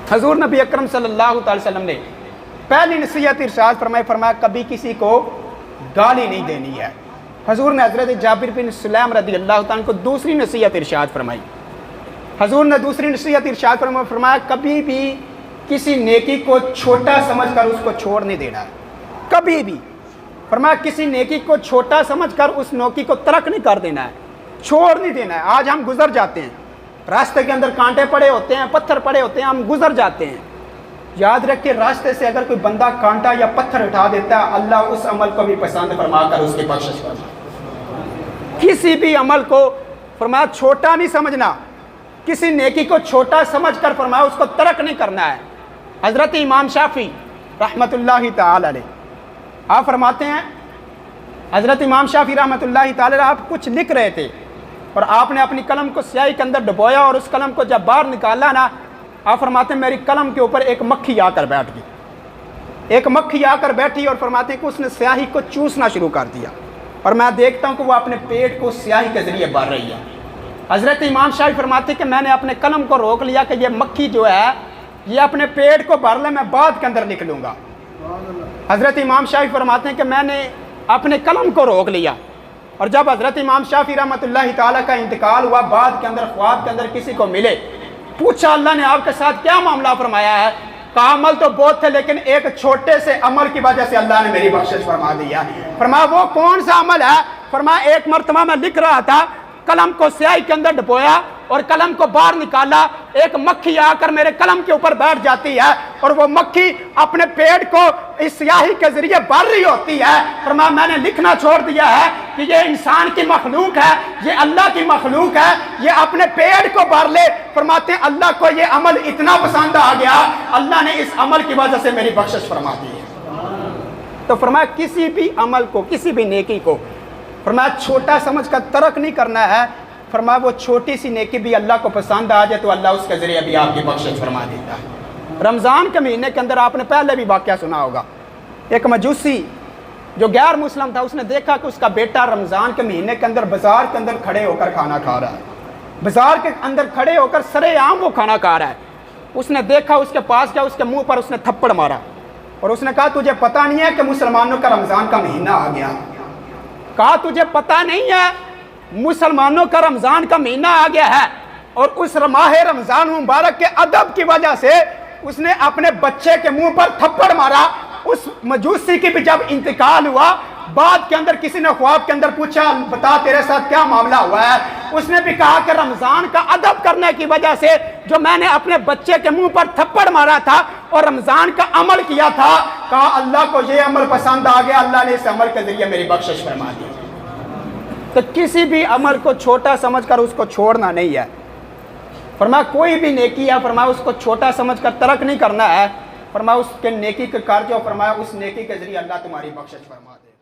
हजूर नबी अकरम सल्लल्लाहु अलैहि वसल्लम ने पहली नसीहत इरशाद फरमाया कभी किसी को गाली नहीं देनी है। हजूर ने हज़रत जाबिर बिन सुलैम रज़ी अल्लाह तआला को दूसरी नसीहत इरशाद फरमाई। हजूर ने दूसरी नसीहत इरशाद फरमाया कभी भी किसी नेकी को छोटा समझकर उसको छोड़ नहीं देना है। कभी भी फरमाया किसी नेकी को छोटा समझकर उस नेकी को तर्क नहीं कर देना है, छोड़ नहीं देना है। आज हम गुजर जाते हैं, रास्ते के अंदर कांटे पड़े होते हैं, पत्थर पड़े होते हैं, हम गुजर जाते हैं। याद रखिए रास्ते से अगर कोई बंदा कांटा या पत्थर उठा देता है, अल्लाह उस अमल को भी पसंद फरमाकर उसकी बख्शिश फरमाता। किसी भी अमल को फरमाया छोटा नहीं समझना, किसी नेकी को छोटा समझकर फरमाया उसको तर्क नहीं करना है। हज़रत इमाम शाफी रहमतुल्लाहि ताला अलैह आप फरमाते हैं, हज़रत इमाम शाफी रहमतुल्लाहि ताला अलैह आप कुछ लिख रहे थे और आपने अपनी कलम को स्याही के अंदर डुबोया और उस कलम को जब बाहर निकाला ना, आप फरमाते हैं मेरी कलम के ऊपर एक मक्खी आकर बैठ गई। एक मक्खी आकर बैठी और फरमाते हैं कि उसने स्याही को चूसना शुरू कर दिया और मैं देखता हूँ कि वो अपने पेट को स्याही के ज़रिए भर रही है। हज़रत इमाम शाफी फरमाते हैं कि मैंने अपने कलम को रोक लिया कि ये मक्खी जो है ये अपने पेट को भर ले, मैं बाद के अंदर निकलूँगा। हज़रत इमाम शाफी फरमाते हैं कि मैंने अपने कलम को रोक लिया और जब हज़रत इमाम शाफी रहमतुल्लाहि ताला का इंतकाल हुआ, बाद के अंदर ख्वाब के अंदर किसी को मिले, पूछा अल्लाह ने आपके साथ क्या मामला फरमाया है? कहा अमल तो बहुत थे लेकिन एक छोटे से अमल की वजह से अल्लाह ने मेरी बख्शिश फरमा दिया। फरमाया वो कौन सा अमल है? फरमाया एक मरतबा मैं लिख रहा था, कलम को स्याही के अंदर डुबोया और कलम को बाहर निकाला, एक मक्खी आकर मेरे कलम के ऊपर बैठ जाती है और वो मक्खी अपने पेट को इस स्याही के जरिए भर रही होती है। फरमाया मैंने लिखना छोड़ दिया है कि ये इंसान की मखलूक है, ये अल्लाह की मखलूक है, ये अपने पेट को भर ले। फरमाते हैं अल्लाह को ये अमल इतना पसंद आ गया, अल्लाह ने इस अमल की वजह से मेरी बख्शिश फरमा दी है। तो फरमाया किसी भी अमल को, किसी भी नेकी को फरमाया छोटा समझ कर तर्क नहीं करना है। फरमाया वो छोटी सी नेकी भी अल्लाह को पसंद आ जाए तो अल्लाह उसके ज़रिए भी आपकी बख्शिश फरमा देता है। रमज़ान के महीने के अंदर आपने पहले भी वाक़या सुना होगा, एक मजूसी जो गैर मुस्लिम था, उसने देखा कि उसका बेटा रमज़ान के महीने के अंदर बाज़ार के अंदर खड़े होकर खाना खा रहा है, बाज़ार के अंदर खड़े होकर सरेआम वो खाना खा रहा है। उसने देखा, उसके पास गया, उसके मुँह पर उसने थप्पड़ मारा और उसने कहा तुझे पता नहीं है कि मुसलमानों का रमज़ान का महीना आ गया? कहा तुझे पता नहीं है मुसलमानों का रमज़ान का महीना आ गया है? और उस माह रमज़ान मुबारक के अदब की वजह से उसने अपने बच्चे के मुंह पर थप्पड़ मारा। उस मजूसी की भी जब इंतकाल हुआ, बाद के अंदर किसी ने ख्वाब के अंदर पूछा बता तेरे साथ क्या मामला हुआ है? उसने भी कहा कि रमज़ान का अदब करने की वजह से जो मैंने अपने बच्चे के मुंह पर थप्पड़ मारा था और रमज़ान का अमल किया था, कहा अल्लाह को ये अमल पसंद आ गया, अल्लाह ने इस अमल के जरिए मेरी बख्शिश फरमा दी। तो किसी भी अमल को छोटा समझकर उसको छोड़ना नहीं है। फरमाया कोई भी नेकी है, फरमाया उसको छोटा समझकर तर्क नहीं करना है। फरमाया उसके नेकी के कार्य, फरमाया उस नेकी के जरिए अल्लाह तुम्हारी बख्शिश फरमा दे।